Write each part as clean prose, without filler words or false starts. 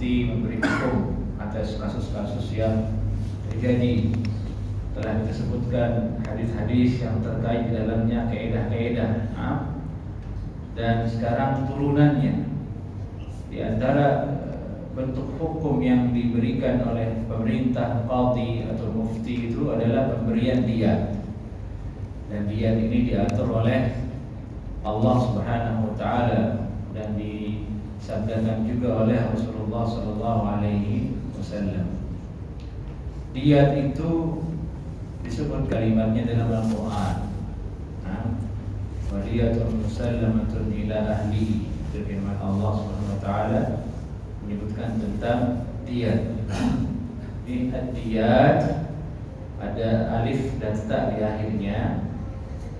mufti memberi hukum atas kasus-kasus yang terjadi. Telah disebutkan hadis-hadis yang terkait di dalamnya kaedah-kaedah. Dan sekarang turunannya, di antara bentuk hukum yang diberikan oleh pemerintah, qadhi atau mufti itu adalah pemberian diyat. Dan diyat ini diatur oleh Allah Subhanahu wa taala dan disabdakan juga oleh Rasulullah sallallahu alaihi wasallam. Diyat itu disebut kalimatnya dalam Al-Quran. Wadiyatun musallamatun ila ahli. Itu firman Allah Subhanahu wa taala menyebutkan tentang diyat. Di diyat ada alif dan ta di akhirnya.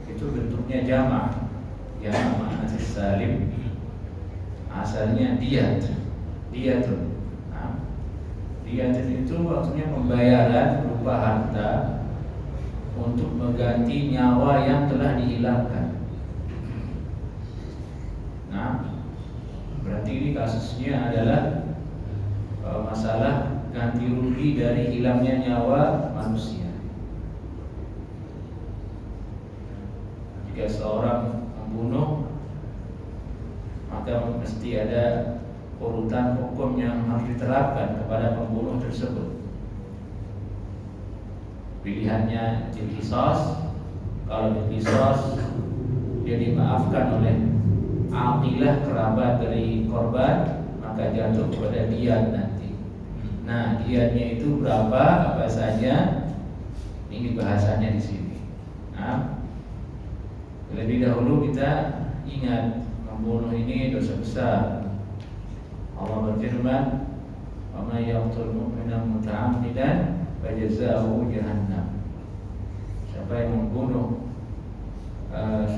Itu bentuknya jamak. Ya, makna salim. Asalnya diyat. Diyatun. Diyat itu maksudnya pembayaran berupa harta untuk mengganti nyawa yang telah dihilangkan. Berarti ini kasusnya adalah masalah ganti rugi dari hilangnya nyawa manusia. Jika seorang membunuh, maka mesti ada urutan hukum yang harus diterapkan kepada pembunuh tersebut. Pilihannya diqisas. Kalau diqisas, dia dimaafkan oleh aqilah kerabat dari korban, maka jatuh kepada diyat nanti. Nah, diyatnya itu berapa, apa saja, ini bahasannya di sini. Lebih dahulu kita ingat, membunuh ini dosa besar. Allah berfirman, "Wa may yaqtul mu'mina muta'ammidan fajazā'uhu jahannam." Siapa yang membunuh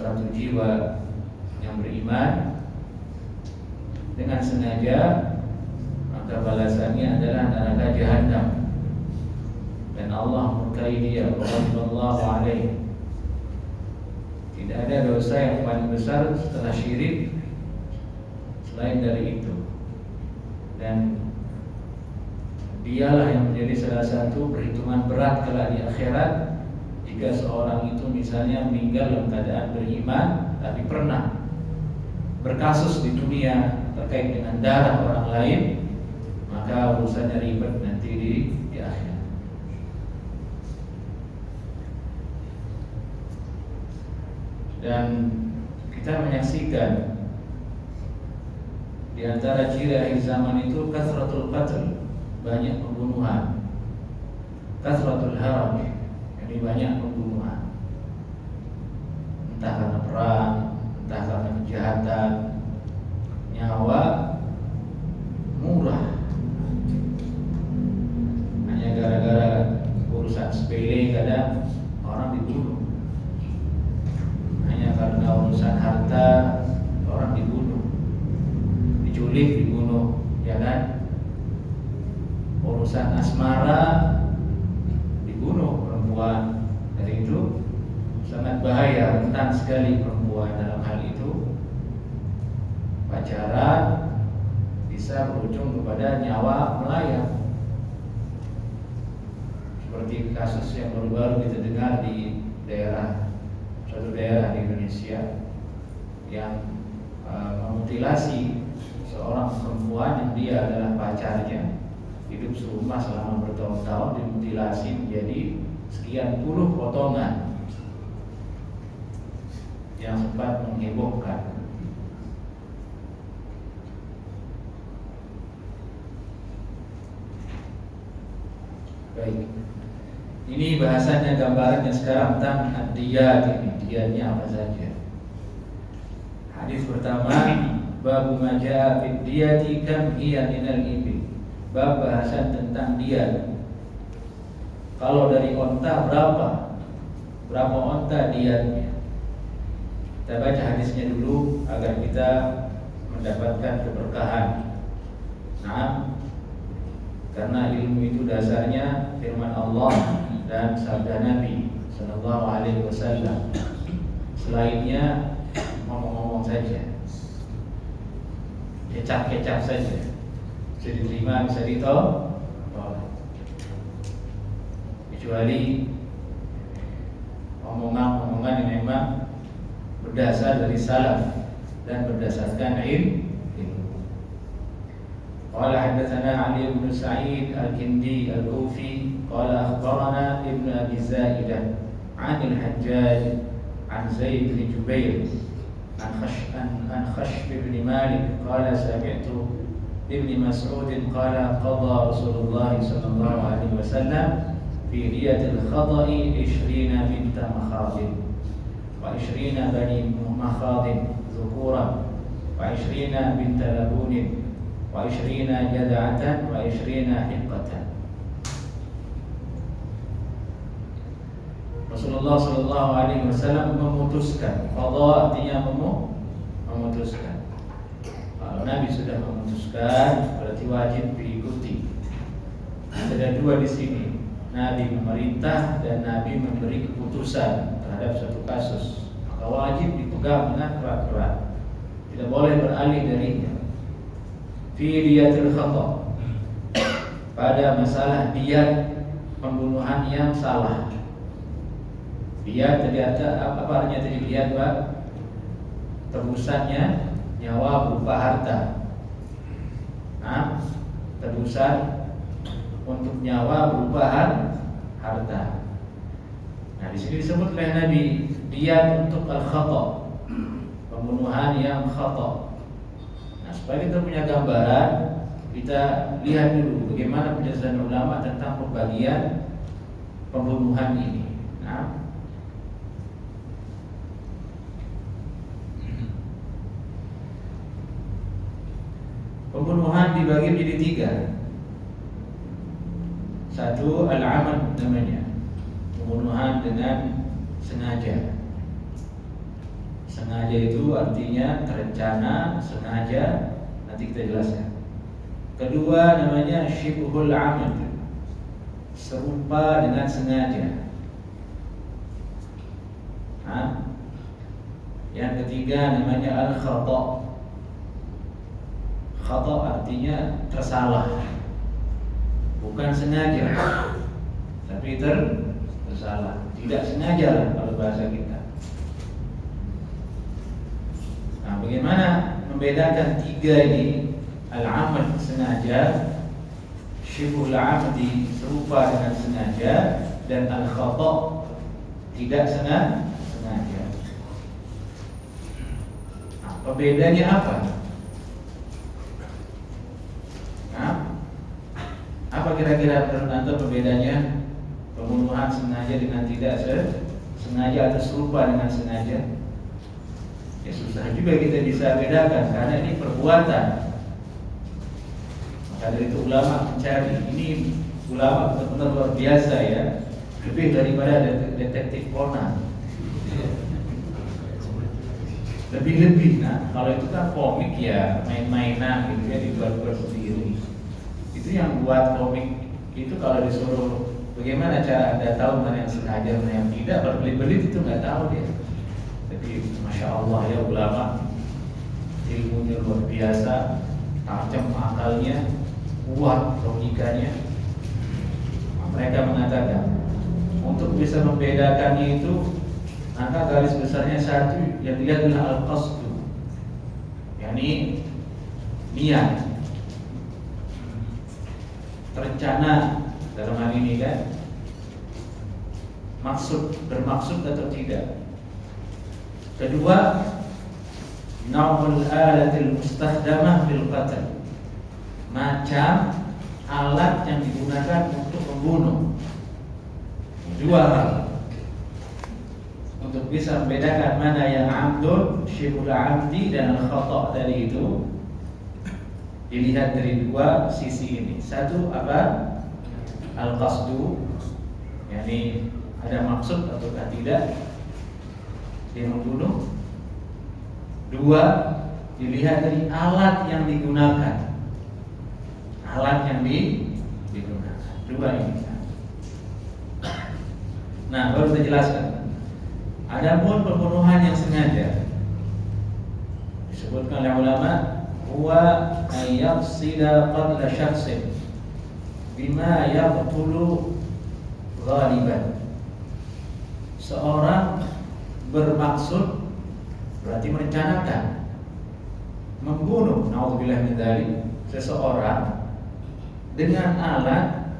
suatu jiwa yang beriman dengan sengaja, maka balasannya adalah neraka jahanam. Dan Allah murkai dia, wallahu alaihi. Tidak ada dosa yang paling besar setelah syirik selain dari itu. Dan dialah yang menjadi salah satu perhitungan berat kelak di akhirat. Jika seorang itu misalnya meninggal dalam keadaan beriman, tapi pernah berkasus di dunia terkait dengan darah orang lain, maka urusannya ribet nanti di akhirat. Dan kita menyaksikan di antara ciri akhir zaman itu kasratul qatl, banyak pembunuhan. Kasratul haram, jadi banyak pembunuhan. Entah karena perang, entah karena kejahatan. Nyawa murah. Hanya gara-gara urusan sepele kadang orang dibunuh. Hanya karena urusan harta orang dibunuh. Diculik, dibunuh, ya kan? Urusan asmara dibunuh perempuan. Dari itu sangat bahaya, rentan sekali perempuan dalam hal itu. Pacaran bisa berujung kepada nyawa melayang. Seperti kasus yang baru-baru kita dengar di suatu daerah di Indonesia yang memutilasi seorang perempuan yang dia adalah pacarnya, hidup serumah selama bertahun-tahun, dimutilasi menjadi sekian puluh potongan yang sempat menghebohkan. Baik, ini bahasannya, gambarannya sekarang tentang ad-diyat ini. Diyatnya apa saja? Hadis pertama, bab ma jaa fi diyati kam hiya minal ibil. Bab bahasan tentang diyat. Kalau dari onta berapa onta diyatnya? Kita baca hadisnya dulu agar kita mendapatkan keberkahan. Nah, karena ilmu itu dasarnya firman Allah dan sabda Nabi sallallahu alaihi wasallam. Selainnya ngomong-ngomong saja, kecap-kecap saja. bisa diterima, bisa ditolak, kecuali omongan-omongan yang memang berdasar dari salaf dan berdasarkan ilmu. Qala haddatsana Ali bin Sa'id al-Kindi al-Kufi qala akhbarana Ibn Abi Zaidah an al-Hajjaj an Zaid bin Jubair an Khashf bin Malik qala sami'tu Ibn Mas'ud qala qada Rasulullah sallallahu alaihi wasallam fi diyatil khata'i 20 binta makhadin wa 20 bani makhadin dhukuran wa 20 binta labunin wa 20 jada'atan wa 20 hiqqatan. Rasulullah sallallahu alaihi wasallam memutuskan. Qada artinya memutuskan. Kalau Nabi sudah memutuskan, berarti wajib diikuti. Ada dua di sini. Nabi memerintah dan Nabi memberi keputusan terhadap suatu kasus, maka wajib dipegang dengan erat-erat. Tidak boleh beralih darinya. Fi diyatil khata', pada masalah diyat pembunuhan yang salah. Diyat tadi apa artinya tadi diyat, Pak? Tebusannya nyawa berupa harta. Tebusan untuk nyawa berupa harta. Nah, di sini disebut oleh Nabi diyat untuk al-khata', pembunuhan yang khata'. Nah, supaya kita punya gambaran, kita lihat dulu bagaimana penjelasan ulama tentang pembagian pembunuhan ini. Nah, pembunuhan dibagi menjadi 3. Satu, al-amad namanya, pembunuhan dengan sengaja. Sengaja itu artinya terencana, sengaja, nanti kita jelaskan. Kedua namanya syibhul amad, serupa dengan sengaja. Yang ketiga namanya al-khata'. Khata' artinya tersalah, bukan sengaja, tapi tersalah, tidak sengaja lah kalau bahasa kita. Nah, bagaimana membedakan 3 ini? Al-amad sengaja, syibhul amdi serupa dengan sengaja, dan al-khata' tidak sengaja. Nah, perbedaannya apa? Apa kira-kira menurut Anda perbedaannya pembunuhan sengaja dengan tidak sengaja atau serupa dengan sengaja? Ya susah juga kita bisa bedakan karena ini perbuatan. Maka dari itu ulama mencari, ini ulama benar-benar luar biasa ya, lebih daripada detektif Conan. Lebih-lebih. Nah, kalau itu kan komik ya, main-mainan gitu ya, dibuat-buat sendiri. Itu yang buat komik itu kalau disuruh bagaimana cara Anda tahu mana yang sengaja mana yang tidak, berbelit-belit itu nggak tahu dia. Jadi masya Allah ya, ulama ilmunya luar biasa, tajam akalnya, kuat logikanya. Mereka mengatakan untuk bisa membedakannya itu, maka garis besarnya satu yang dilihat adalah al-qasdu, yakni niat, terencana dalam hal ini kan, bermaksud atau tidak. Kedua, naw'ul alatil mustakhdamah fil qatl, macam alat yang digunakan untuk membunuh. 2 hal untuk bisa membedakan mana yang amdun, syibhul amdi, dan al-khata' tadi itu dilihat dari 2 sisi ini. Satu apa? Al-qasdu, yakni ada maksud ataukah tidak dia membunuh. 2, dilihat dari alat yang digunakan. Alat yang digunakan. 2 ini. Nah, baru saya jelaskan. Adapun pembunuhan yang sengaja disebutkan oleh ulama, huwa ay yaqsida qatla syakhsin bima yaqtulu ghaliban. Seorang bermaksud berarti merencanakan membunuh, naudzubillah min dzalik, seseorang dengan alat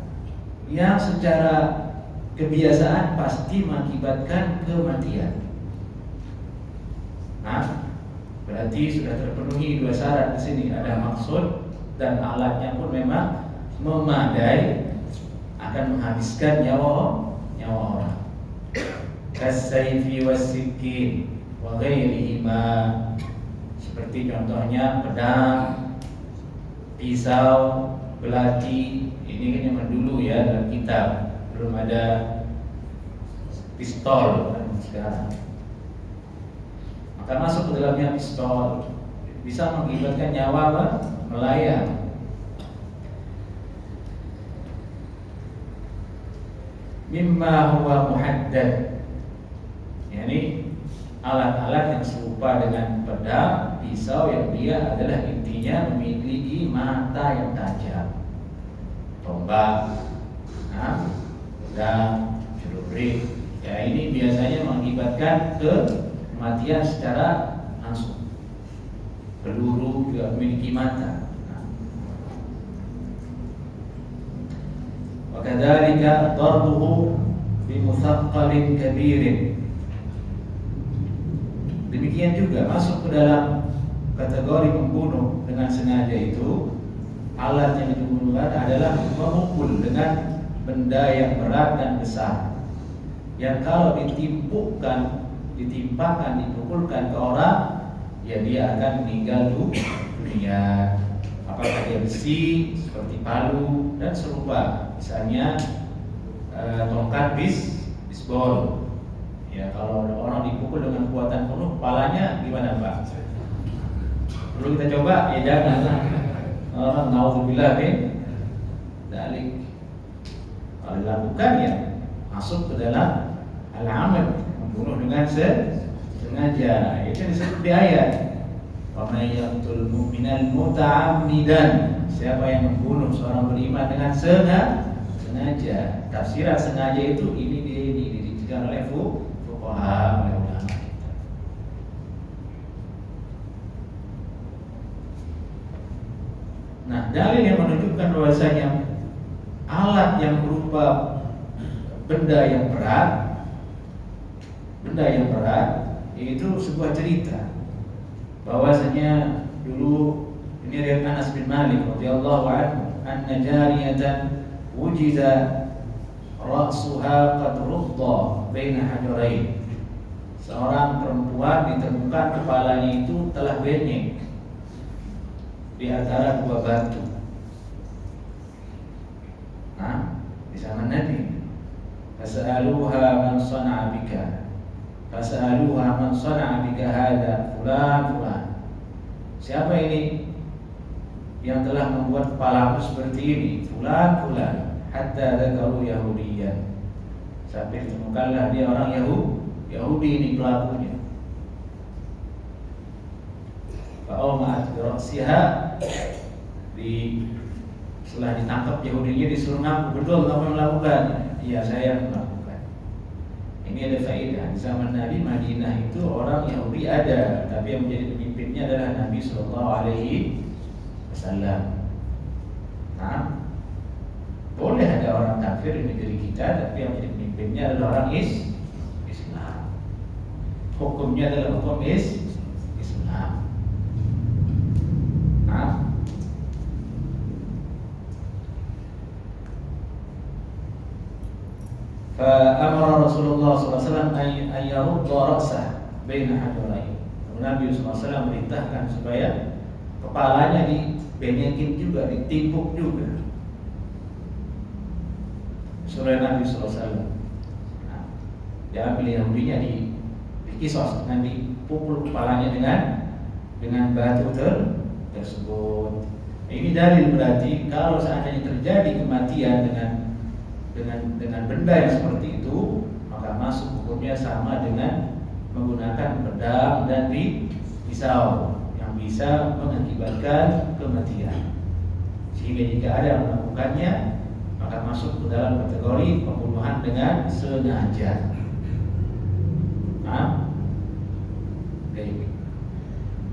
yang secara kebiasaan pasti mengakibatkan kematian. Nah, berarti sudah terpenuhi dua syarat di sini, ada maksud dan alatnya pun memang memadai, akan menghabiskan nyawa orang. Kasayfi wassikin wa ghairihima, seperti contohnya pedang, pisau, belati. Ini kan yang dulu ya, dalam kitab belum ada pistol sekarang. Maka masuk ke dalamnya pistol, bisa mengakibatkan nyawa melayang. Mimma huwa muhaddad, yakni alat-alat yang serupa dengan pedang, pisau, yang dia adalah intinya memiliki mata yang tajam. Tombak, pedang, celurit, ya ini biasanya mengakibatkan kematian secara langsung. Peluru juga memiliki mata. Wa kadzalika darbuhu bi muthaqqalin kabirin. Demikian juga masuk ke dalam kategori membunuh dengan sengaja itu, alat yang digunakan adalah memukul dengan benda yang berat dan besar, yang kalau ditimpakan, dipukulkan ke orang, ya dia akan meninggal dunia. Apakah dia besi seperti palu dan serupa, misalnya tongkat bisbol. Ya, kalau orang dipukul dengan kekuatan penuh, kepalanya gimana Pak? Perlu kita coba? Ya janganlah. Orang naudzubillah min dzalik. Kalau dilakukan ya masuk ke dalam al-amal, membunuh dengan sengaja. Itu disebut di ayat. Wa may yaqtul mu'minan muta'ammidan. Siapa yang membunuh seorang beriman dengan sengaja. Tafsiran sengaja itu ini dicegah oleh fuqaha, oleh ulama. Nah, dalil yang menunjukkan bahwasanya alat yang berupa benda yang berat itu sebuah cerita. Bahwasanya dulu ini riwayat Anas bin Malik radhiyallahu anhu, anna jariyatan wujida ra'suha qad rudda baina hajarain. Seorang perempuan ditemukan kepalanya itu telah benyek di antara dua batu. Nah, di zaman Nabi, fas'aluha man sana'a bika, fas'aluha man sana'a bika hadza fulan. Siapa ini yang telah membuat kepalamu seperti ini? Fulan. Hatta dzakaru yahudiyan, sampai ditemukanlah dia orang Yahudi ini pelakunya. Fa'awma'at birasiha, setelah ditangkap Yahudinya disuruh ngaku, betul kamu yang melakukan? Iya, saya yang melakukan. Ini ada faedah. Di zaman Nabi Madinah itu orang Yahudi ada, tapi yang menjadi pemimpinnya adalah Nabi sallallahu alaihi wasallam. Nah, boleh ada orang kafir di negeri kita, tapi yang menjadi pemimpinnya adalah orang Islam. Hukumnya adalah hukum Islam. Nah, fa'amara Rasulullah SAW an yarudda ra'sah baina hajarain. Nabi SAW merintahkan supaya kepalanya dibenyakin juga, ditimpuk juga. Surah Nabi SAW. Nah, diambil Yahudinya dikisos, dengan dipukul kepalanya dengan batu tersebut. Ini dalil berarti kalau seandainya terjadi kematian dengan benda yang seperti itu, maka masuk hukumnya sama dengan menggunakan pedang dan pisau yang bisa mengakibatkan kematian. Sehingga jika ada yang melakukannya, maka masuk ke dalam kategori pembunuhan dengan sengaja.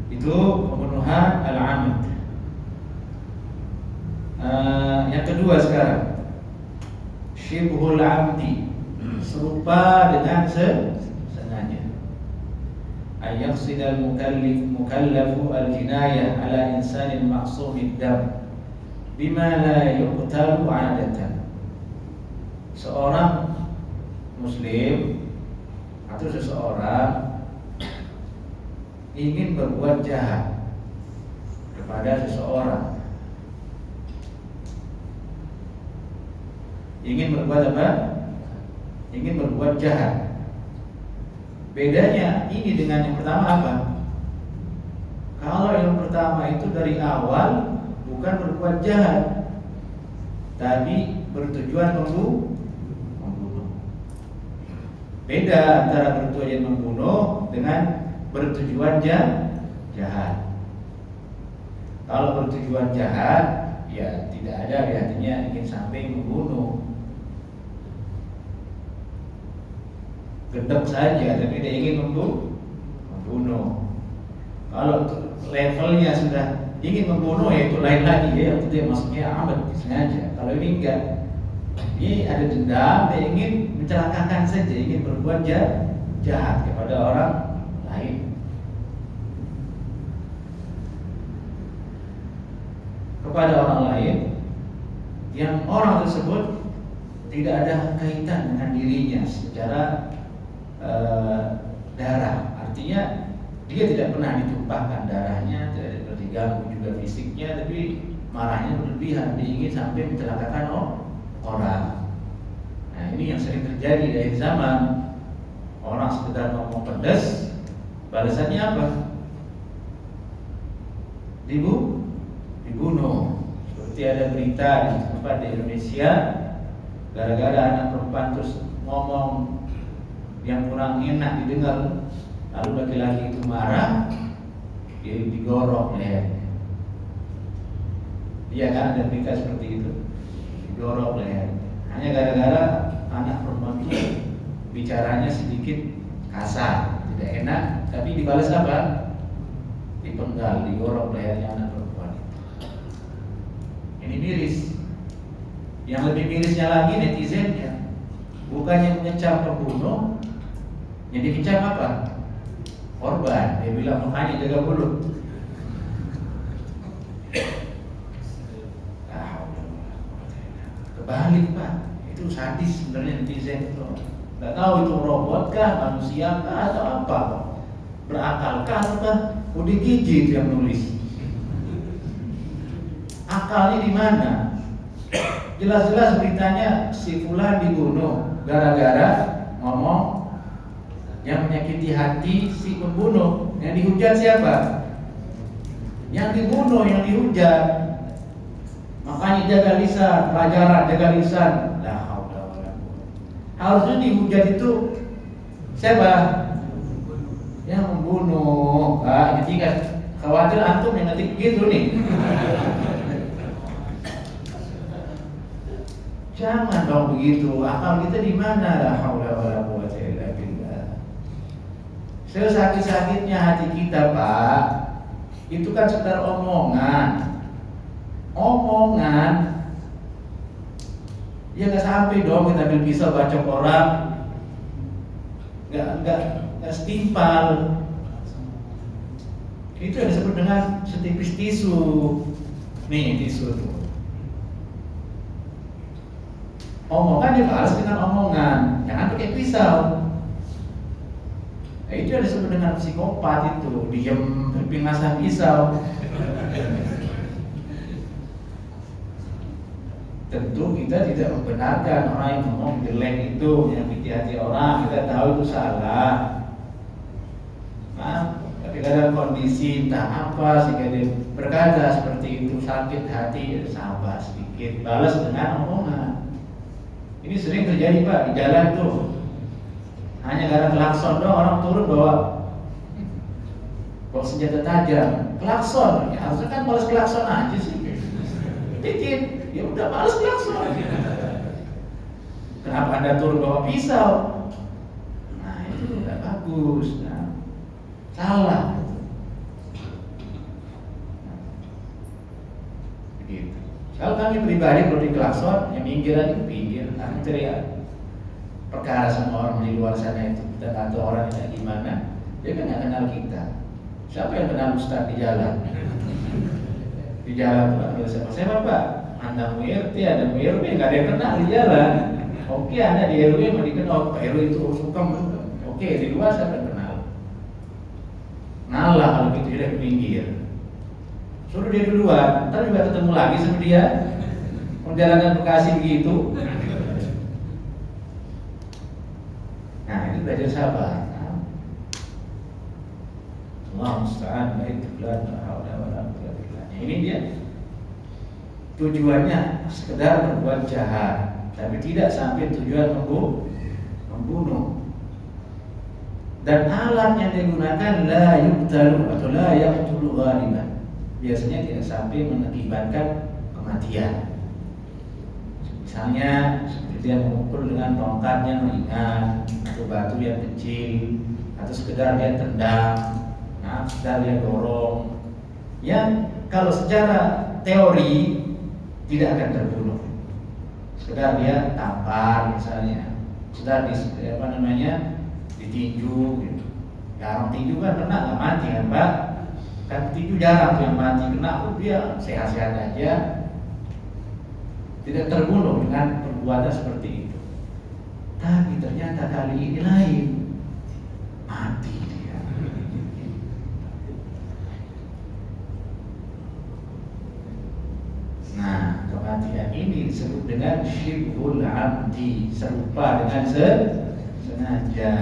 Itu pembunuhan al-amd. Yang kedua sekarang, syibhul amdi, serupa dengan sengaja. Ayaqsidal mukallafu al-jinayah ala insanin ma'sumid dam bima la yuqtalu 'adatan. Seorang muslim atau seseorang ingin berbuat jahat kepada seseorang, ingin berbuat apa? Ingin berbuat jahat. Bedanya ini dengan yang pertama apa? Kalau yang pertama itu dari awal bukan berbuat jahat, tapi bertujuan membunuh. Beda antara bertujuan membunuh dengan bertujuan jahat. Kalau bertujuan jahat, ya tidak ada artinya ingin sampai membunuh. Gedek saja, tapi dia ingin membunuh. Kalau levelnya sudah ingin membunuh, ya itu lain lagi, ya itu dia maksudnya amat sengaja. Kalau ini enggak, ini ada dendam, dia ingin mencelakakan saja, ingin berbuat jahat kepada orang lain. Kepada orang lain yang orang tersebut tidak ada kaitan dengan dirinya secara darah, artinya dia tidak pernah ditumpahkan darahnya, tidak diganggu juga fisiknya, tapi marahnya berlebihan, dia ingin sampai mencelakakan orang. Nah, ini yang sering terjadi dari zaman. Orang sekedar ngomong pedas, balasannya apa? Dibunuh. Seperti ada berita di tempat di Indonesia, gara-gara anak perempuan terus ngomong yang kurang enak didengar, lalu laki-laki itu marah, dia digorok lehernya. Iya kan, ada berita seperti itu, digorok lehernya. Hanya gara-gara anak perempuan itu bicaranya sedikit kasar, tidak enak, tapi dibalas apa? Dipenggal, digorok lehernya anak perempuan itu. Ini miris. Yang lebih mirisnya lagi netizennya, bukannya mengecam pembunuh, yang dikecam apa? Korban. Dia bilang makanya jaga mulut. Kebalik Pak, itu sadis sebenarnya netizen itu. Nggak tahu itu robot kah, manusia kah, atau apa? Berakal kah, atau udah gigi itu yang nulis. Akalnya di mana? Jelas-jelas beritanya si fulan dibunuh gara-gara ngomong yang menyakiti hati si pembunuh. Yang dihujat siapa? Yang dibunuh, yang dihujat. Makanya jaga lisan, pelajaran jaga lisan. La haula wala quwwata. Harusnya dihujat itu siapa? Yang membunuh. Jadi kan khawatir antum yang ngetik gitu nih. Jangan dong begitu. Akal kita di mana? La haula wala quwwata illa billah. Sesakit-sakitnya hati kita, Pak, itu kan sekedar omongan. Ya nggak sampai dong kita ambil pisau bacok orang, nggak setimpal. Itu yang disebut dengan setipis tisu. Nih tisu tuh. Omongan dibalas dengan omongan, jangan pakai pisau. Nah, itu yang disebut dengan psikopat itu, diem tapi ngasah pisau. Tentu kita tidak membenarkan orang yang ngomong jelek itu, menyakiti hati orang, kita tahu itu salah. Nah, tapi dalam kondisi entah apa sehingga dia berkata seperti itu, sakit hati, sabar sedikit, balas dengan omongan. Ini sering terjadi Pak di jalan tuh. Hanya gara klakson doang orang turun bawa senjata tajam. klakson, ya harusnya kan balas klakson aja sih. Dikit, ya udah balas klakson. Kenapa Anda turun bawa pisau? Nah itu tidak bagus, nah, salah. Begitu. Kalau kami pribadi kalau di klakson, ya minggir aja, pinggir, kami teriak. Perkara sama orang di luar sana itu, kita tahu orang kayak gimana, dia kan nggak kenal kita. Siapa yang kenal Ustaz di jalan? Di jalan Pak, siapa Pak? Anda MURT, ada MURB, nggak ada yang kenal di jalan. Oke, Anda di RW mau dikenal, Pak RW itu suka. Oke, di luar siapa yang kenal? Ngalah kalau gitu dia pinggir. Suruh dia duluan, ntar juga ketemu lagi sama dia. Perjalanan Bekasi begitu. Nah, itu belajar sabar. Allah musta'an, baik bulan, ini dia tujuannya sekedar berbuat jahat, tapi tidak sampai tujuan membunuh. Dan alat yang digunakan la yuqtalu atau la yaqtulu ghaliban, biasanya tidak sampai mengakibatkan kematian. Misalnya seperti yang memukul dengan tongkat yang ringan atau batu yang kecil, atau sekedar dia tendang, sekedar dia dorong, yang kalau secara teori tidak akan terbunuh. Sekedar dia tampar misalnya, sekedar ditinju gitu. Ya orang tinju kan kena nggak mati kan Pak? Kan tinju jarang tuh yang mati, kena dia sehat-sehat aja, tidak terbunuh dengan perbuatan seperti itu. Tapi ternyata kali ini lain, mati dia. Nah, kematian ini disebut dengan syibhul amdi, serupa dengan sengaja.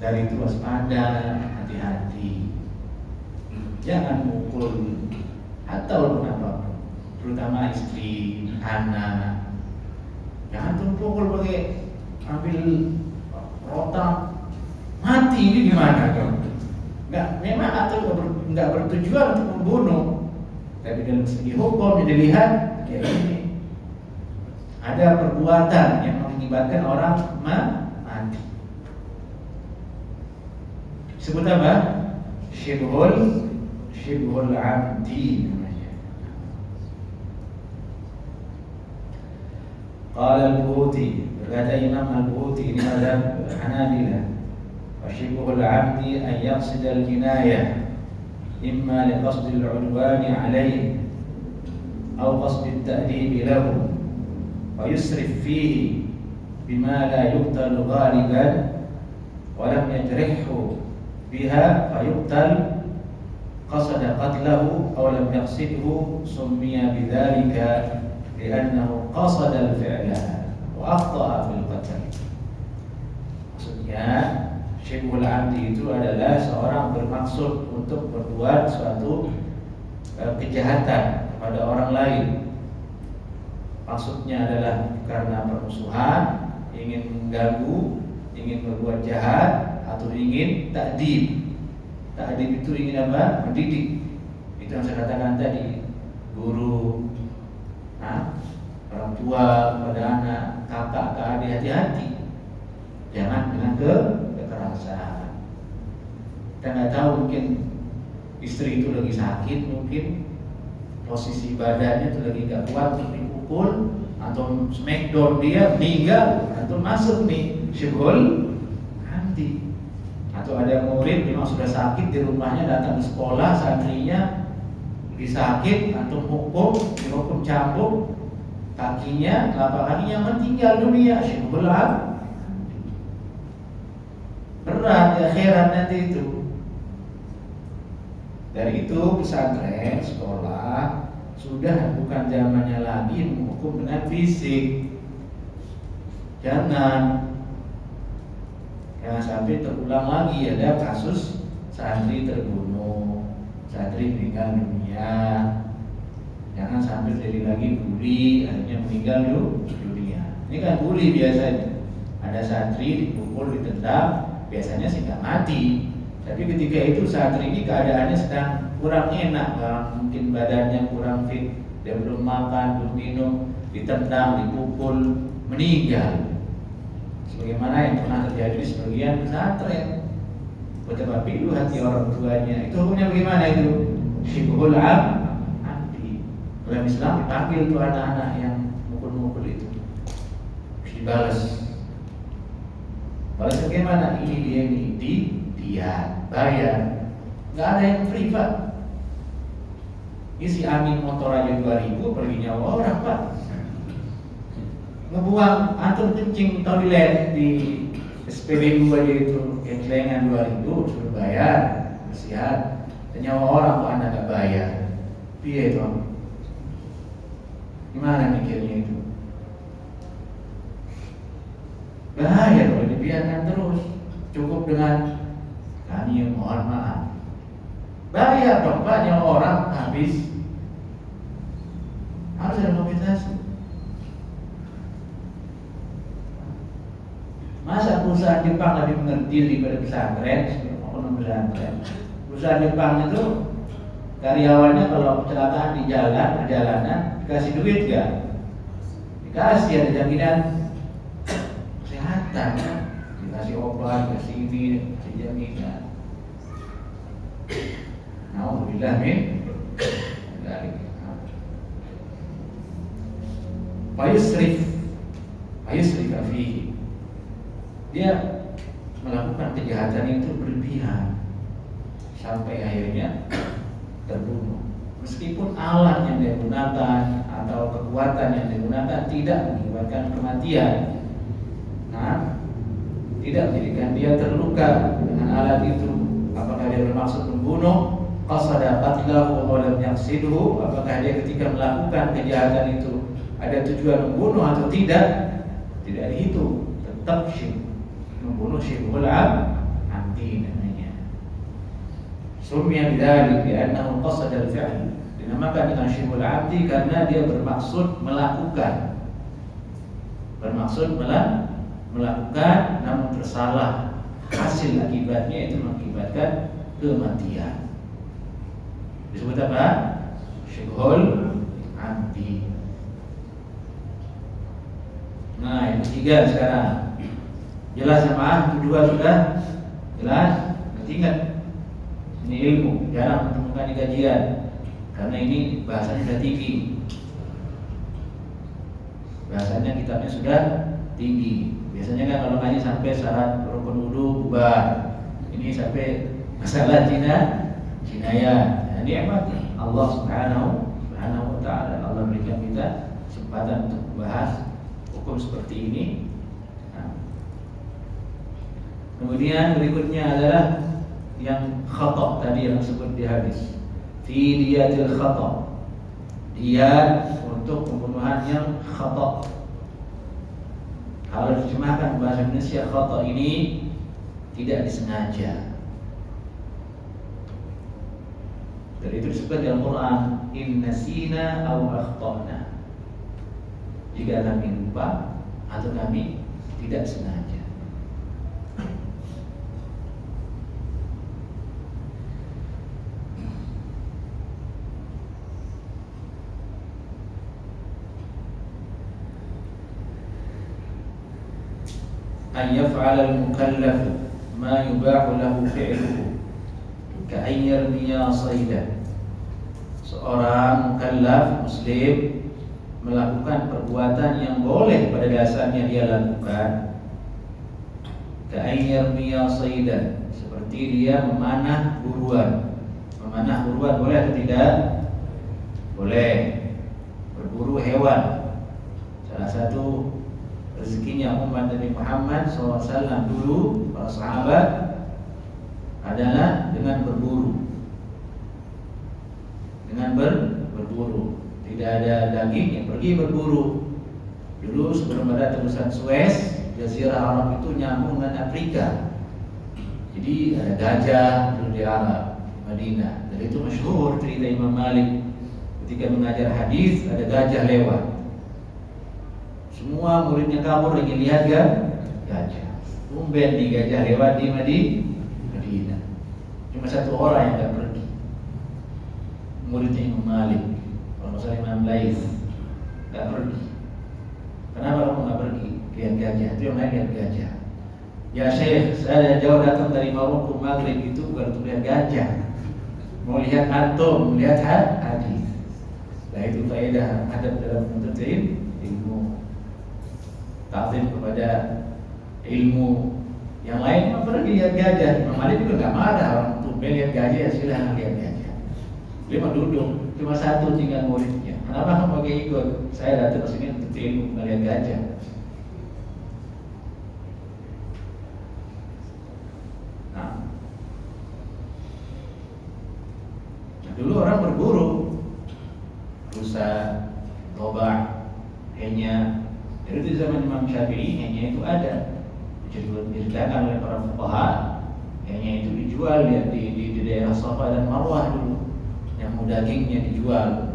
Dari itu waspada, hati-hati, jangan mukul atau apa, terutama istri, anak. Jangan tumpul pakai ambil rotan, mati ini gimana dong? Nggak, memang atau nggak bertujuan untuk membunuh, tapi dalam segi hukum yang dilihat ya ini ada perbuatan yang mengakibatkan orang mati. Sebut apa? Syibhul amdi namanya. Qala al-Buhuti, berkata Imam al-Buhuti ini mazhab Hanabilah, wa syibhul amdi an yaqsid al-jinayah imma li qasd al-'udwan 'alayhi aw qasd at-ta'dib lahu wa yusrif fihi bima la yuqtal ghaliban wa lam yajrihhu biha fayuqtal qasada qatlahu aw lam yaqsidhu summiya bidzalika li'annahu qasada al-fi'la wa akhta'a fil qatl. Maksudnya syibhul amdi itu adalah seorang bermaksud untuk berbuat suatu kejahatan kepada orang lain. Maksudnya adalah karena permusuhan, ingin mengganggu, ingin berbuat jahat, atau ingin ta'dib. Ta'dib itu ingin apa? Mendidik. Itu yang saya katakan tadi. Guru, orang tua kepada anak, kakak ke adik, hati-hati. Jangan dengan kekerasan. Kita nggak tahu, mungkin istri itu lagi sakit, mungkin posisi badannya itu lagi nggak kuat untuk dipukul, atau smackdown dia meninggal, atau masuk nih syibhul amdi. Atau ada murid memang sudah sakit di rumahnya, datang ke sekolah, santrinya lagi sakit, atau dihukum cambuk kakinya, telapak kakinya, meninggal dunia, syibhul amdi. Berat di akhirat nanti itu. Dari itu pesantren, sekolah sudah bukan zamannya lagi menghukum dengan fisik. Jangan sampai terulang lagi ada kasus santri terbunuh, santri meninggal dunia. Jangan sampai jadi lagi bully, akhirnya meninggal dunia. Ini kan bully biasanya. Ada santri dipukul, ditendang, biasanya sih nggak mati, Tapi ketika itu santri ini keadaannya sedang kurang enak, mungkin badannya kurang fit, dia belum makan, belum minum, ditendang, dipukul, meninggal. Sebagaimana yang pernah terjadi di sebagian pesantren. Betapa pilu hati orang tuanya. Itu hukumnya bagaimana itu? Syibhul abdi. Dalam Islam dipanggil tuh anak-anak yang mukul-mukul itu, dibalas. Balas bagaimana? Ini dia bayar. Nggak ada yang free, Pak. Isi Amin motor aja 2.000, pergi nyawa orang, Pak. Ngebuang antum kencing toilet di SPBU aja itu gencengan 2.000 suruh bayar, kasihan. Nyawa orang kok Anda nggak bayar, piye itu? Gimana mikirnya itu? Bahaya kalau dibiarkan terus. Cukup dengan kami mohon maaf. Bahaya dong, Pak, nyawa orang habis. Harus ada kompensasi. Masa perusahaan Jepang lebih mengerti daripada pesantren, ekonomi pesantren. Perusahaan Jepang itu karyawannya kalau kecelakaan di jalan, perjalanan, dikasih duit gak? Dikasih, ada jaminan kesehatan, dikasih obat, dikasih ini, dikasih jaminan. Alhamdulillah min dari Fayusrif fihi. Dia melakukan kejahatan itu berlebihan sampai akhirnya terbunuh. Meskipun alat yang dia gunakan atau kekuatan yang dia gunakan tidak mengakibatkan kematian, nah, tidak menjadikan dia terluka dengan alat itu. Apakah dia bermaksud membunuh? Qasada qatlahu aw lam yaqsidhu? Apakah dia ketika melakukan kejahatan itu ada tujuan membunuh atau tidak? Tidak dihitung, tetap syirik. Membunuh syibhul abdi namanya. Sumya bidzalik li'annahu qasada al-fi'l. Dinamakan dengan syibhul abdi karena dia bermaksud melakukan. Melakukan namun tersalah. Hasil akibatnya itu mengakibatkan kematian. Disebut apa? Syibhul abdi. Nah, yang ketiga sekarang. Jelas sama kedua sudah jelas. Ingat, ini ilmu, jarang menemukan di kajian karena ini bahasanya sudah tinggi. Bahasanya kitabnya sudah tinggi. Biasanya kan kalau ngaji sampai syarat rukun wudu bubar. Ini sampai masalah jinayah. Nah, ini emang Allah Subhanahu wa taala, Allah berikan kita kesempatan untuk membahas hukum seperti ini. Kemudian berikutnya adalah yang khata' tadi yang disebut di hadis. Fi diyatil khata'. Diyat untuk pembunuhan yang khata'. Kalau diterjemahkan bahasa Indonesia, khata' ini tidak disengaja. Dan itu disebut dalam Quran, in nasina aw akhtana. Jika kami lupa atau kami tidak sengaja. أن يفعل المكلف ما يباح له فعله كأن يرمي صيدا. Seorang mukallaf muslim melakukan perbuatan yang boleh pada dasarnya dia lakukan. Ka'an yarmi saydan, seperti dia memanah buruan. Memanah buruan boleh atau tidak? Boleh. Berburu hewan. Salah satu rezekinya umat Nabi Muhammad SAW dulu, para sahabat, adalah dengan berburu. Dengan berburu. Tidak ada daging, yang pergi berburu. Dulu sebelum ada terusan Suez, Jazirah Arab itu nyambung dengan Afrika. Jadi ada gajah dulu di Arab, Madinah. Dan itu masyhur cerita Imam Malik ketika mengajar hadis, ada gajah lewat. Semua muridnya kabur lagi lihat kan gajah. Tumben di gajah lewat di Madinah. Cuma satu orang yang nggak pergi, muridnya Imam Malik, kalau nggak salah Imam Laif, nggak pergi. Kenapa kamu nggak pergi? Lihat gajah. Itu yang lain lihat gajah. Ya Syekh, saya jauh datang dari Maroko Maghrib itu bukan untuk lihat gajah, mau lihat antum, melihat hadis. Nah itu faedah adab dalam menuntut ilmu, ta'zim kepada ilmu. Yang lain mah pergi lihat gajah. Imam Malik juga nggak marah orang tuh lihat gajah, ya silahkan lihat gajah. Dia mah duduk, cuma satu tinggal muridnya. Kenapa kamu pakai ikut? Saya datang ke sini untuk ilmu, melihat gajah. Dulu orang berburu rusa, gobak, henya. Dari itu zaman Imam Syafi'i henya itu ada. Diceritakan oleh para fuqaha, henya itu dijual di daerah Safa dan Marwah dulu. Yang dagingnya dijual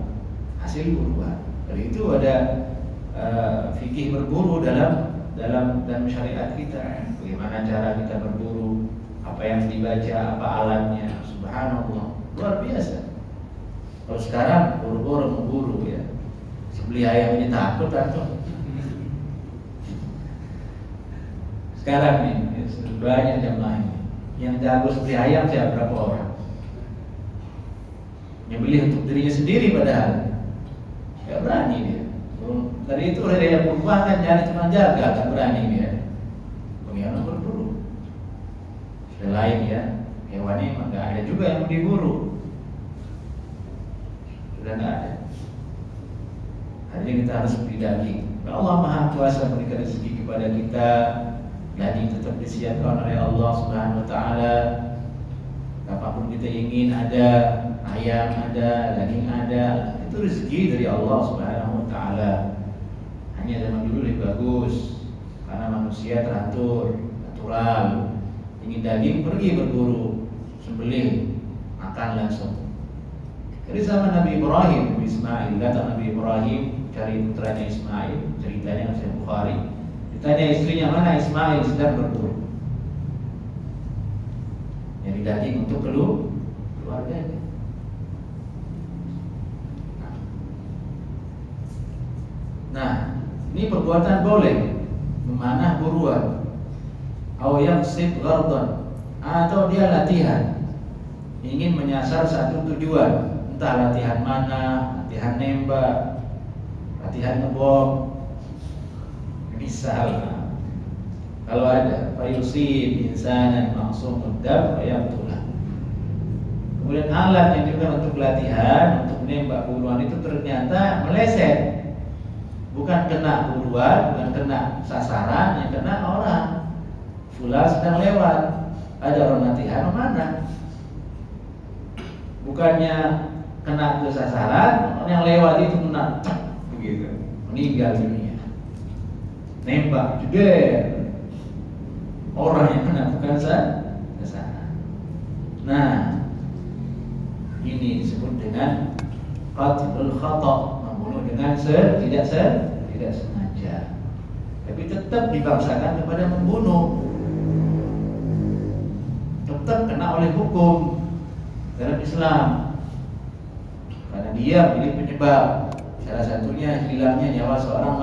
hasil buruan. Dari itu ada fikih berburu dalam syariat kita. Bagaimana cara kita berburu, apa yang dibaca, apa alatnya. Subhanallah, luar biasa. Kalau sekarang buru-buru memburu ya, sebeli ayam ini takut atau? Sekarang nih banyak jamaah ini yang jago sebeli ayam siapa, berapa orang? Yang beli untuk dirinya sendiri padahal nggak berani dia. Tadi itu yang perempuan kan nyari cuma jaga, nggak berani dia. Bagaimana berburu? Sudah lain ya, hewannya memang nggak ada juga yang diburu. Sudah nggak ada. Hari ini kita harus beli daging. Allah Maha Kuasa memberikan rezeki kepada kita. Daging tetap disiapkan oleh Allah Subhanahu Wa Taala. Apapun kita ingin ada, ayam ada, daging ada. Itu rezeki dari Allah Subhanahu Wa Taala. Hanya zaman dulu lebih bagus karena manusia teratur, natural. Ingin daging pergi berburu, sembelih, makan langsung. Dari zaman Nabi Ibrahim, Nabi Ismail, datang Nabi Ibrahim cari putranya Ismail, ceritanya Sahih Bukhari. Ditanya istrinya, mana Ismail, sedang berburu. Nyari daging untuk keluarganya. Nah, ini perbuatan boleh memanah buruan, atau yang sib gardon, atau dia latihan ingin menyasar satu tujuan. Entah latihan mana, latihan nembak, latihan ngebom. Misal, kalau ada fayusib insanan maksum mudab fayaqtulah. Kemudian alat yang juga untuk latihan, untuk menembak buruan itu ternyata meleset. Bukan kena buruan, bukan kena sasaran, yang kena orang. Fulan sedang lewat, ada orang latihan mana? Bukannya kena ke sasaran, orang yang lewat itu kena begitu, meninggal dunia. Nembak juga orang yang kena bukan sasaran. Nah, ini disebut dengan qatlul khata', membunuh dengan tidak sengaja. Tapi tetap dibangsakan kepada membunuh. Tetap kena oleh hukum dalam Islam. Karena dia menjadi penyebab, salah satunya hilangnya nyawa seorang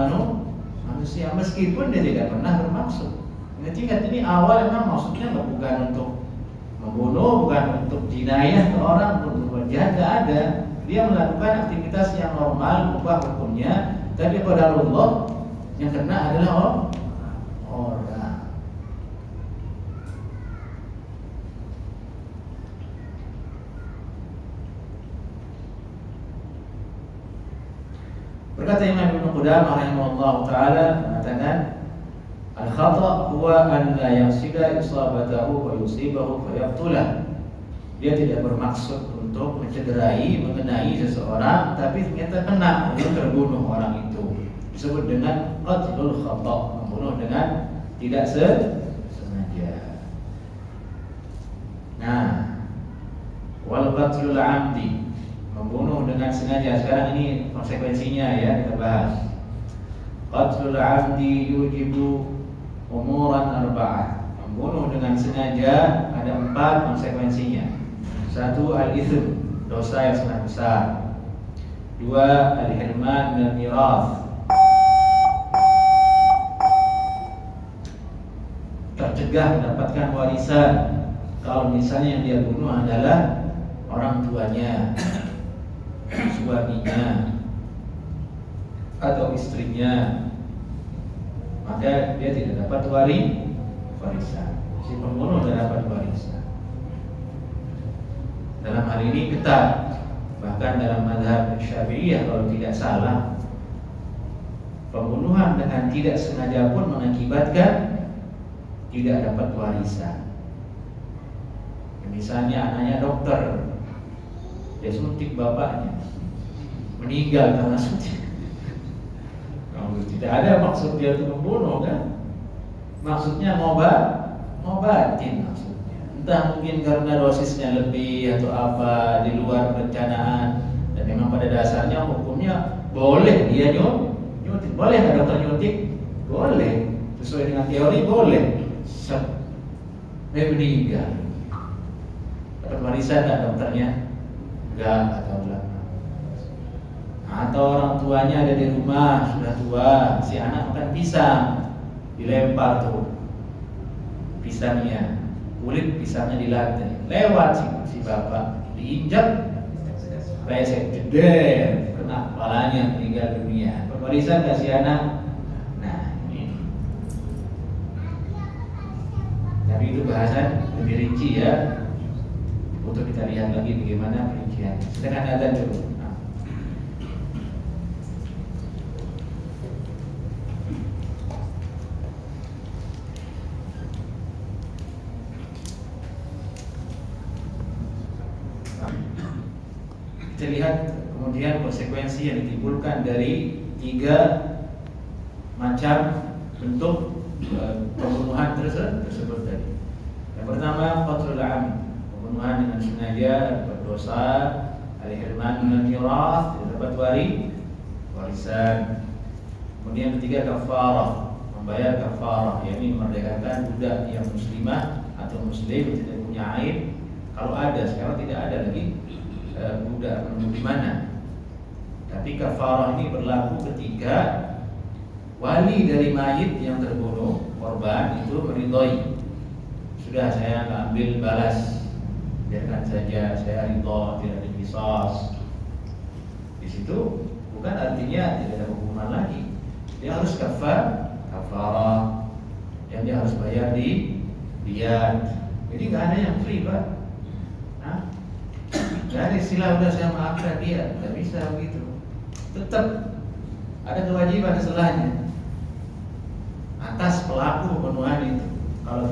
manusia, meskipun dia tidak pernah bermaksud. Ingat ini awal memang maksudnya bukan untuk membunuh, bukan untuk jinayah ke orang, untuk berjahat, tidak ada. Dia melakukan aktivitas yang normal, ubah hukumnya, tapi pada Allah yang kena adalah orang. Berkata Imam Ibnu Qudamah rahimahullah taala mengatakan al-khata' huwa an la yaqsida isabatahu wa yusibahu fa yaqtulah. Dia tidak bermaksud untuk mencederai, mengenai seseorang, tapi ternyata kena, dia terbunuh orang itu. Disebut dengan qatlul khata', membunuh dengan tidak sengaja. Nah, wal qatlul 'amdi, membunuh dengan sengaja. Sekarang ini konsekuensinya ya kita bahas. Qatlul 'amdi yujibu umuran arba'ah. Membunuh dengan sengaja ada 4 konsekuensinya. Satu, al-ithm, dosa yang sangat besar. Dua, al-hirman minal mirath, tercegah mendapatkan warisan kalau misalnya yang dia bunuh adalah orang tuanya, suaminya, atau istrinya, maka dia tidak dapat warisan. Si pembunuh tidak dapat warisan. Dalam hal ini ketat. Bahkan dalam mazhab Syafi'iyah kalau tidak salah, pembunuhan dengan tidak sengaja pun mengakibatkan tidak dapat warisan. Misalnya anaknya dokter, dia suntik bapaknya, meninggal karena suntik. Tidak ada maksud dia untuk membunuh kan? Maksudnya ngobatin maksudnya. Entah mungkin karena dosisnya lebih atau apa di luar perencanaan. Dan memang pada dasarnya hukumnya boleh dia nyuntik. Boleh nggak dokter nyuntik? Boleh. Sesuai dengan teori boleh. Dia meninggal. Dapat warisan nggak dokternya? Enggak, atau belakang. Atau orang tuanya ada di rumah, sudah tua, si anak makan pisang, dilempar tuh pisangnya, kulit pisangnya dilantai, lewat si bapak, diinjak, pesek jeder, kena kepalanya, meninggal dunia. Warisan nggak si anak? Nah ini. Tapi itu bahasan lebih rinci ya. Untuk kita lihat lagi bagaimana perincian. Sedangkan azan dulu. Kita lihat kemudian konsekuensi yang ditimbulkan dari 3 macam bentuk pembunuhan tersebut tadi. Yang pertama, qatlul 'amd, pembunuhan dengan sengaja, berdosa, al-hirman minal mirath, tidak dapat warisan. Kemudian ketiga, kafarah, membayar kafarah, yakni memerdekakan budak yang muslimah atau muslim tidak punya aib. Kalau ada, sekarang tidak ada lagi budak menunggu di mana. Tapi kafarah ini berlaku ketika wali dari mayit yang terbunuh, korban itu meridhoi. Sudah, saya nggak ambil balas, biarkan saja, saya ridho, tidak ada qisas. Di situ bukan artinya tidak ada hukuman lagi. Dia harus kafarah, yang dia harus bayar di diyat. Jadi nggak ada yang free, Pak. Gak ada istilah udah saya maafkan dia, nggak bisa begitu. Tetap ada kewajiban setelahnya atas pelaku pembunuhan itu. Kalau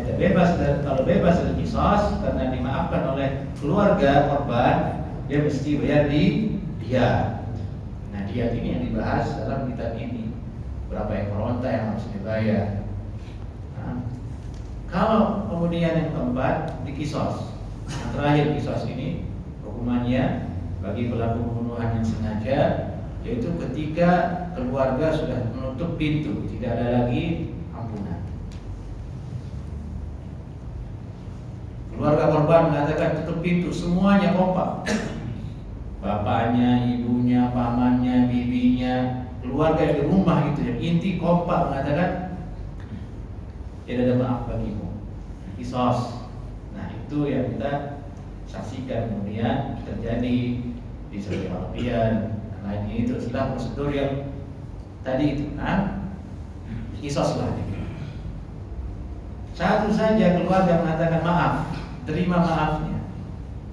bebas dari qisas karena dimaafkan oleh keluarga korban, dia mesti bayar di diyat. Nah, diyat ini yang dibahas dalam kitab ini. Berapa ekor onta yang harus dibayar. Nah, kalau kemudian yang keempat di qisas, yang terakhir qisas ini hukumannya bagi pelaku pembunuhan yang sengaja, yaitu ketika keluarga sudah menutup pintu, tidak ada lagi ampunan. Keluarga korban mengatakan tutup pintu, semuanya kompak. Bapaknya, ibunya, pamannya, bibinya, keluarga di rumah itu yang inti kompak mengatakan tidak ada maaf bagimu. Qisas. Nah, itu yang kita saksikan kemudian terjadi di Saudi Arabia dan lainnya. Itu adalah prosedur yang tadi itu. Nah, qisas lah. Satu saja keluarga mengatakan maaf, terima maafnya.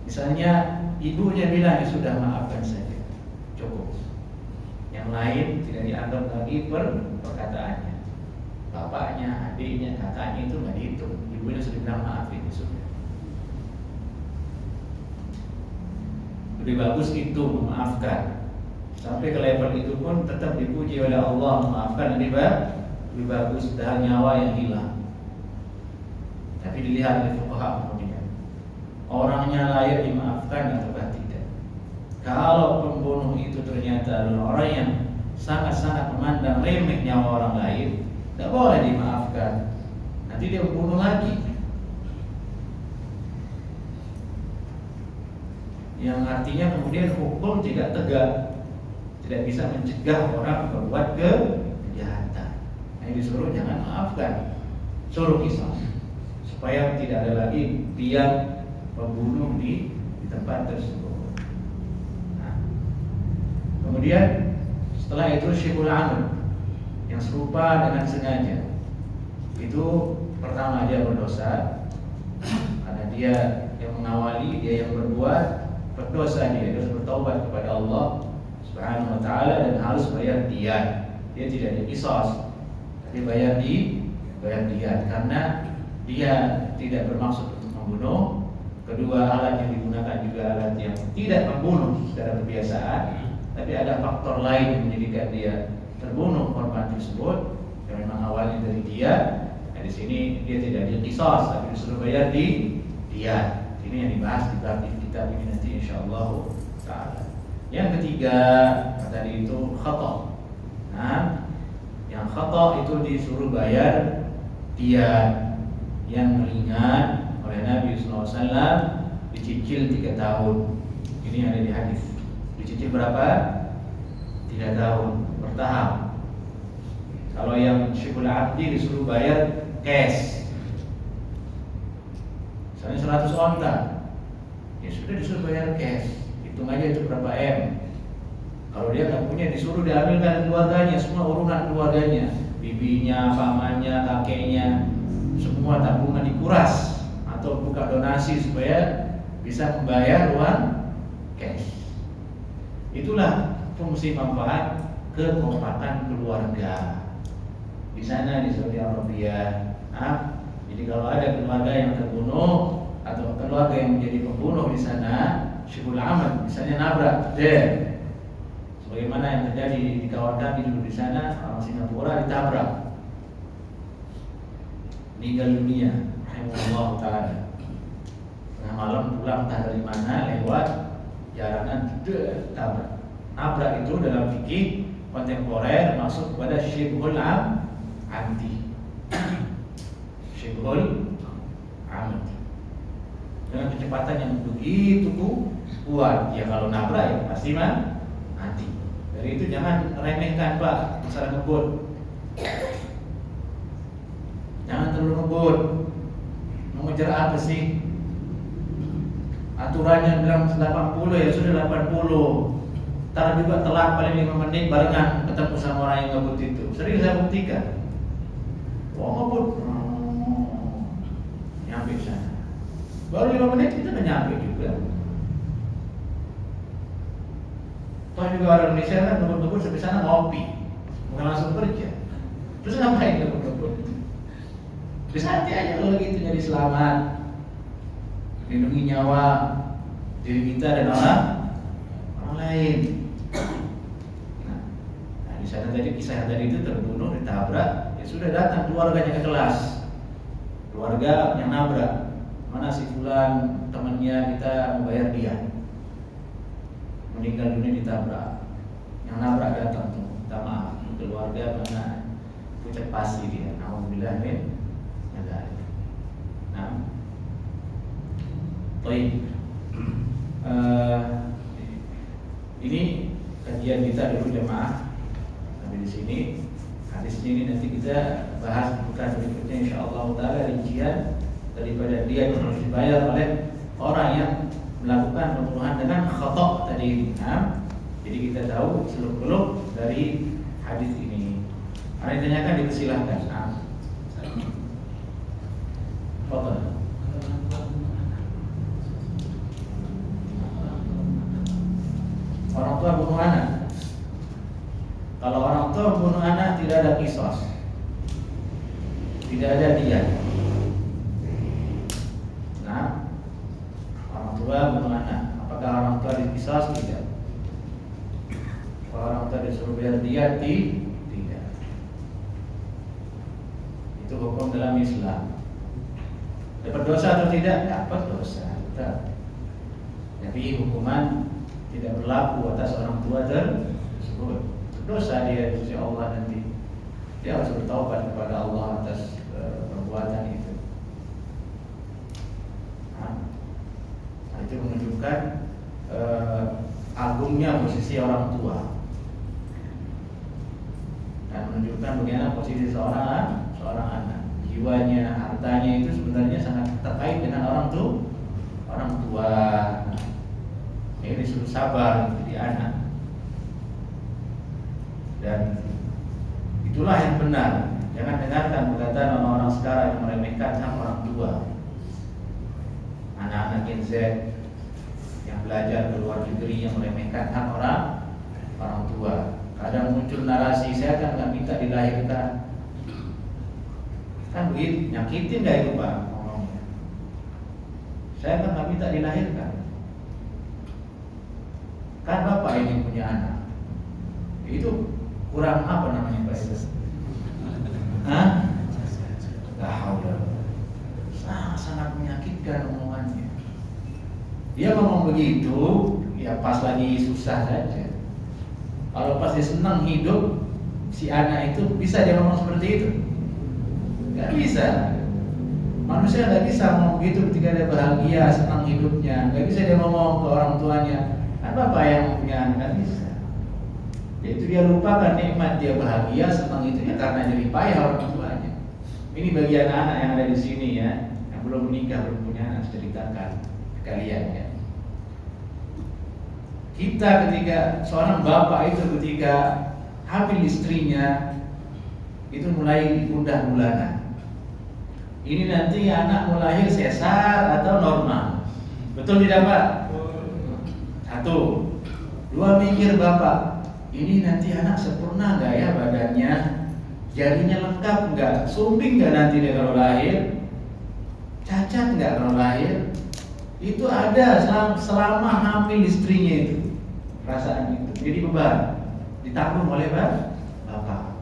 Misalnya ibunya bilang, ya sudah, maafkan saja, cukup. Yang lain tidak dianggap lagi perkataannya. Bapaknya, adiknya, kakaknya itu nggak dihitung. Ibunya sudah bilang maaf, ini sudah. Lebih bagus itu memaafkan. Sampai ke level itu pun tetap dipuji oleh Allah, memaafkan lebih bagus dari nyawa yang hilang. Tapi dilihat oleh fuqaha kemudian, orangnya layak dimaafkan atau tidak. Kalau pembunuh itu ternyata adalah orang yang sangat-sangat memandang remeh nyawa orang lain, tidak boleh dimaafkan. Nanti dia membunuh lagi. yang artinya kemudian hukum tidak tegak, tidak bisa mencegah orang berbuat kejahatan. Yang disuruh jangan maafkan, suruh qisas supaya tidak ada lagi pihak pembunuh di tempat tersebut. Nah, kemudian setelah itu syibul amr, yang serupa dengan sengaja. Itu pertama dia berdosa karena dia yang mengawali, dia yang berbuat, berdosa dia harus bertaubat kepada Allah Subhanahu wa taala dan harus bayar diyat. Dia tidak diqisas, tapi bayar diyat karena dia tidak bermaksud untuk membunuh. Kedua, alat yang digunakan juga alat yang tidak membunuh secara kebiasaan, tapi ada faktor lain yang menjadikan dia terbunuh korban tersebut yang memang awalnya dari dia. Nah, di sini dia tidak diqisas, tapi disuruh bayar diyat. Ini yang dibahas di bab kitab ini nanti insyaallah taala. Yang ketiga tadi itu khata'. Nah, yang khata' itu disuruh bayar diyat. Yang ringan oleh Nabi SAW dicicil 3 tahun. Ini ada di hadis. Dicicil berapa? 3 tahun bertahap. Kalau yang syibul abdi disuruh bayar cash, misalnya 100 onta, ya sudah disuruh bayar cash. Hitung aja itu berapa M. Kalau dia nggak punya, disuruh diambilkan keluarganya, semua urunan keluarganya, bibinya, pamannya, kakeknya, semua tabungan dikuras atau buka donasi supaya bisa membayar uang cash. Itulah fungsi manfaat kekompakan keluarga di sana di Saudi Arabia. Jadi kalau ada keluarga yang terbunuh atau keluarga yang menjadi pembunuh di sana, syibul amal, misalnya nabrak, sebagaimana yang terjadi di kawan kami dulu di sana, orang Singapura ditabrak, meninggal dunia, rahimahullah taala. Tengah malam pulang entah dari mana lewat jalanan tabrak. Nabrak itu dalam fikih kontemporer masuk kepada syibhul amdi. Syibhul amdi. Dengan kecepatan yang begitu kuat, ya kalau nabrak ya pasti mati. Dari itu jangan remehkan Pak masalah ngebut. Jangan terlalu ngebut. Mau ngejar apa sih? Aturannya bilang 80 ya sudah 80. Ntar juga telat paling 5 menit barengan ketemu sama orang yang ngebut itu. Sering saya buktikan. Ngebut, nyampe sana. Baru 5 menit kita udah nyampe juga. Toh juga orang Indonesia kan ngebut-ngebut sampai sana ngopi, bukan langsung kerja. Terus ngapain ngebut-ngebut? Bersantai aja kalau gitu, nyari selamat, lindungi nyawa diri kita dan orang lain. Nah, di sana tadi kisah tadi itu terbunuh, ditabrak, ya sudah datang keluarganya ke kelas. Keluarga yang nabrak, mana si fulan temannya kita membayar dia, meninggal dunia ditabrak. Yang nabrak datang tuh, minta maaf, keluarga mana pucat pasti dia. Alhamdulillah min. Nah, baik. Ini kajian kita dulu jemaah. Sampai di sini. Hadis ini nanti kita bahas bukan berikutnya insyaallah taala rincian daripada dia yang harus dibayar oleh orang yang melakukan pembunuhan dengan khata' tadi. Nah, jadi kita tahu seluk-beluk dari hadis ini. Ada yang ditanyakan dipersilahkan. Orang tua bunuh anak. Kalau orang tua bunuh anak tidak ada qisas, tidak ada diyat. Nah, orang tua bunuh anak, apakah orang tua diqisas? Tidak. Kalau orang tua disuruh bayar diyat? Tidak. Itu hukum dalam Islam. Dapat dosa atau tidak? Dapat dosa. Tapi hukuman tidak berlaku atas orang tua tersebut. Dosa dia di sisi Allah nanti. Dia harus bertaubat kepada Allah atas perbuatan itu. Nah, itu menunjukkan agungnya posisi orang tua dan menunjukkan bagaimana posisi seorang anak. Jiwanya, hartanya itu sebenarnya sangat terkait dengan orang tua. Ini disuruh sabar jadi anak. Dan itulah yang benar. Jangan dengarkan perkataan orang-orang sekarang yang meremehkan hak orang tua. Anak-anak Gen Z yang belajar di luar negeri yang meremehkan hak orang tua. Kadang muncul narasi, saya kan nggak minta dilahirkan. Kan begitu, nyakitin gak itu Pak ngomongnya. Saya kan nggak minta dilahirkan. Kan Bapak ini punya anak. Itu kurang apa namanya Pak itu? Hah? Sangat menyakitkan omongannya. Dia ngomong begitu, ya pas lagi susah saja. Kalau pas dia senang hidup, si anak itu bisa dia ngomong seperti itu? Gak bisa. Manusia gak bisa ngomong begitu ketika dia bahagia, senang hidupnya. Gak bisa dia ngomong ke orang tuanya, kan Bapak yang punya anak, gak bisa. Yaitu dia lupakan nikmat dia bahagia, senang itu ya karena jerih payah orang tuanya. Ini bagi anak-anak yang ada di sini ya, yang belum menikah, belum punya anak, ceritakan kalian ya. Kita ketika seorang bapak itu ketika hamil istrinya itu mulai gundah gulana. Ini nanti anak mau lahir sesar atau normal. Betul tidak Pak? Satu. Dua, mikir Bapak, ini nanti anak sempurna nggak ya badannya? Jarinya lengkap nggak? Sumbing nggak nanti dia kalau lahir? Cacat nggak kalau lahir? Itu ada selama hamil istrinya itu perasaan itu. Jadi beban ditanggung oleh Bapak.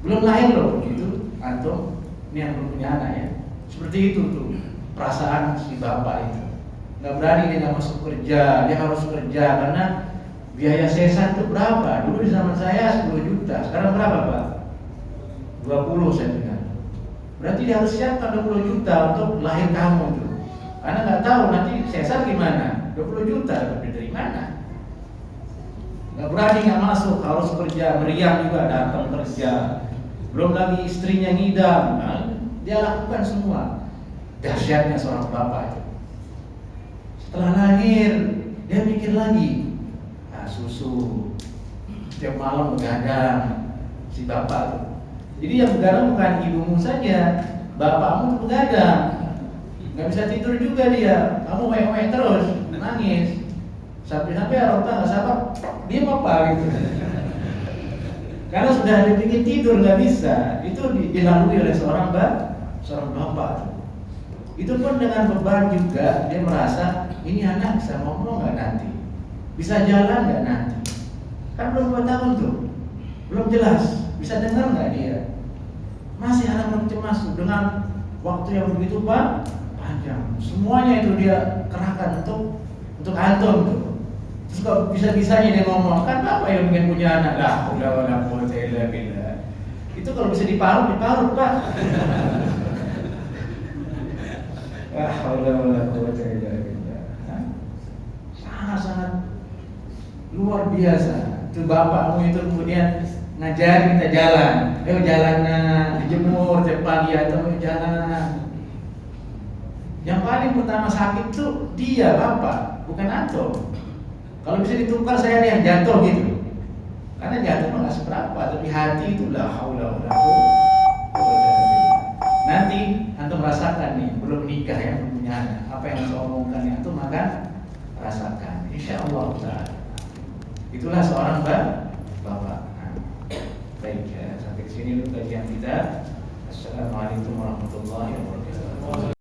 Belum lahir loh gitu, antum ini yang belum punya anak ya. Seperti itu tuh perasaan si Bapak itu. Nggak berani dia nggak masuk kerja, dia harus kerja karena biaya sesar itu berapa? Dulu di zaman saya 10 juta, sekarang berapa Pak? 20 saya dengar. Berarti dia harus siapkan 20 juta untuk lahir kamu itu. Karena nggak tahu nanti sesar gimana, 20 juta dapat dari mana? Nggak berani nggak masuk, harus kerja, meriang juga datang kerja. Belum lagi istrinya ngidam, nah, dia lakukan semua. Dahsyatnya seorang bapak itu. Setelah lahir, dia mikir lagi, susu, setiap malam begadang, si bapak itu. Jadi yang begadang bukan ibumu saja, bapakmu itu begadang. Nggak bisa tidur juga dia, kamu mewek terus, nangis. Sampai-sampai orang tua nggak sabar, dia apa gitu. Karena sudah dipikir tidur nggak bisa, itu dilalui oleh seorang bapak. Itu pun dengan beban juga, dia merasa ini anak bisa ngomong nggak nanti, bisa jalan nggak nanti. Kan belum 2 tahun tuh, belum jelas, bisa dengar nggak dia. Masih anak belum cemas tuh dengan waktu yang begitu panjang. Semuanya itu dia kerahkan untuk antum tuh. Terus kok bisa-bisanya dia ngomong, kan Bapak yang mungkin punya anak lah, udah bila. Itu kalau bisa diparut Pak. Sangat-sangat luar biasa. Itu bapakmu itu kemudian ngajarin kita jalan. Ayo jalanan, dijemur tiap pagi atau jalan. Yang paling pertama sakit tuh dia bapak, bukan antum. Kalau bisa ditukar saya nih yang jatuh gitu. Karena jatuh mah nggak seberapa, tapi hati itu la haula wala quwwata. Nanti antum rasakan nih, belum nikah ya, belum punya anak. Apa yang saya omongkan itu maka rasakan. Insyaallah taala. Itulah seorang bapak. Baik ya, sampai sini dulu kajian kita. Assalamualaikum warahmatullahi wabarakatuh.